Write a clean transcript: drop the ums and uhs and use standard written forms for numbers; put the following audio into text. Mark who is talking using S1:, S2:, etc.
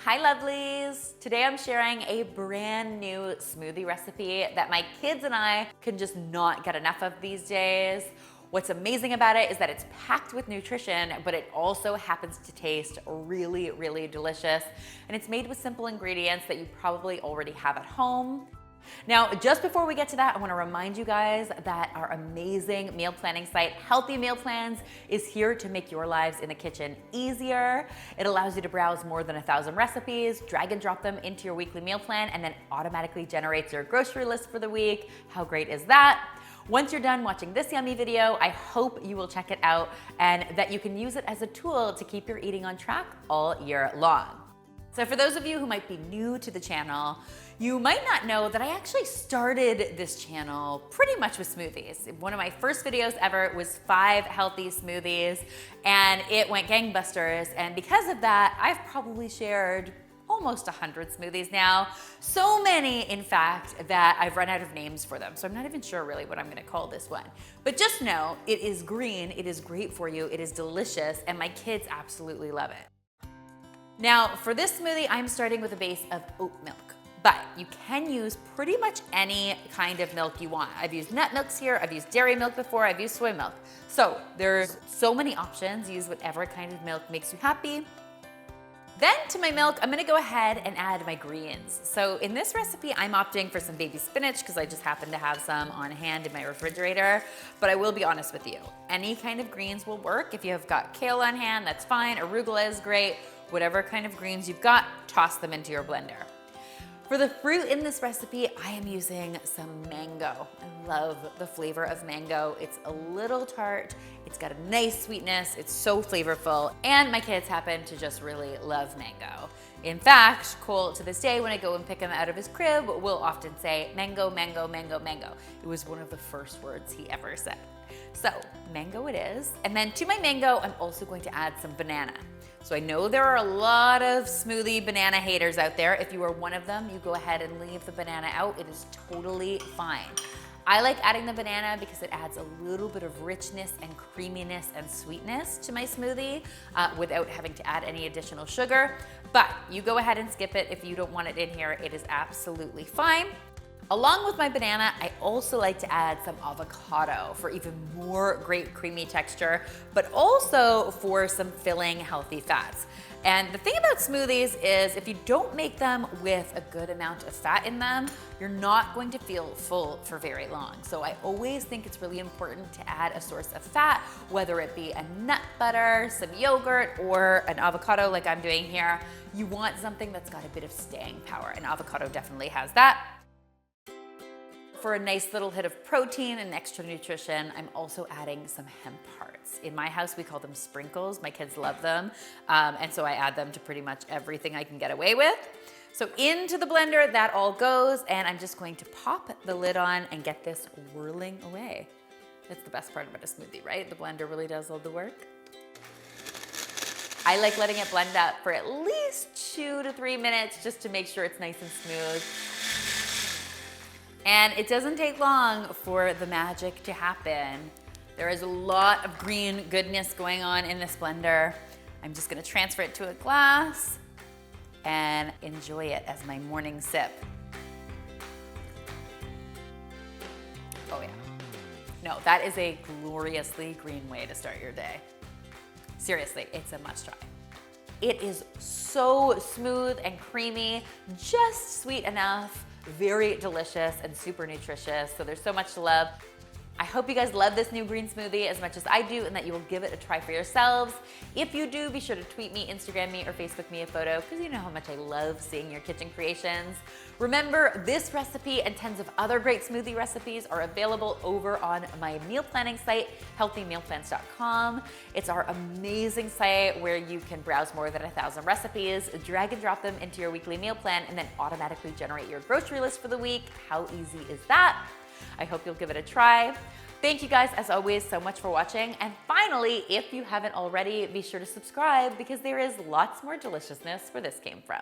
S1: Hi lovelies! Today I'm sharing a brand new smoothie recipe that my kids and I can just not get enough of these days. What's amazing about it is that it's packed with nutrition, but it also happens to taste really, really delicious. And it's made with simple ingredients that you probably already have at home. Now, just before we get to that, I want to remind you guys that our amazing meal planning site, Healthy Meal Plans, is here to make your lives in the kitchen easier. It allows you to browse more than 1,000 recipes, drag and drop them into your weekly meal plan, and then automatically generates your grocery list for the week. How great is that? Once you're done watching this yummy video, I hope you will check it out and that you can use it as a tool to keep your eating on track all year long. So for those of you who might be new to the channel, you might not know that I actually started this channel pretty much with smoothies. One of my first videos ever was 5 healthy smoothies, and it went gangbusters. And because of that, I've probably shared almost 100 smoothies now. So many, in fact, that I've run out of names for them. So I'm not even sure really what I'm gonna call this one. But just know, it is green, it is great for you, it is delicious, and my kids absolutely love it. Now, for this smoothie, I'm starting with a base of oat milk, but you can use pretty much any kind of milk you want. I've used nut milks here, I've used dairy milk before, I've used soy milk. So there's so many options. Use whatever kind of milk makes you happy. Then to my milk, I'm gonna go ahead and add my greens. So in this recipe, I'm opting for some baby spinach because I just happen to have some on hand in my refrigerator. But I will be honest with you, any kind of greens will work. If you have got kale on hand, that's fine. Arugula is great. Whatever kind of greens you've got, toss them into your blender. For the fruit in this recipe, I am using some mango. I love the flavor of mango. It's a little tart, it's got a nice sweetness, it's so flavorful, and my kids happen to just really love mango. In fact, Cole, to this day, when I go and pick him out of his crib, will often say, mango, mango, mango, mango. It was one of the first words he ever said. So, mango it is. And then to my mango, I'm also going to add some banana. So I know there are a lot of smoothie banana haters out there. If you are one of them, you go ahead and leave the banana out. It is totally fine. I like adding the banana because it adds a little bit of richness and creaminess and sweetness to my smoothie without having to add any additional sugar. But you go ahead and skip it if you don't want it in here. It is absolutely fine. Along with my banana, I also like to add some avocado for even more great creamy texture, but also for some filling healthy fats. And the thing about smoothies is if you don't make them with a good amount of fat in them, you're not going to feel full for very long. So I always think it's really important to add a source of fat, whether it be a nut butter, some yogurt, or an avocado like I'm doing here. You want something that's got a bit of staying power, and avocado definitely has that. For a nice little hit of protein and extra nutrition, I'm also adding some hemp hearts. In my house, we call them sprinkles. My kids love them. And so I add them to pretty much everything I can get away with. So into the blender, that all goes, and I'm just going to pop the lid on and get this whirling away. That's the best part about a smoothie, right? The blender really does all the work. I like letting it blend up for at least 2 to 3 minutes just to make sure it's nice and smooth. And it doesn't take long for the magic to happen. There is a lot of green goodness going on in this blender. I'm just gonna transfer it to a glass and enjoy it as my morning sip. Oh yeah. No, that is a gloriously green way to start your day. Seriously, it's a must try. It is so smooth and creamy, just sweet enough, very delicious and super nutritious. So there's so much to love. I hope you guys love this new green smoothie as much as I do and that you will give it a try for yourselves. If you do, be sure to tweet me, Instagram me, or Facebook me a photo because you know how much I love seeing your kitchen creations. Remember, this recipe and tons of other great smoothie recipes are available over on my meal planning site, healthymealplans.com. It's our amazing site where you can browse more than 1,000 recipes, drag and drop them into your weekly meal plan, and then automatically generate your grocery list for the week. How easy is that? I hope you'll give it a try. Thank you guys, as always, so much for watching. And finally, if you haven't already, be sure to subscribe because there is lots more deliciousness where this came from.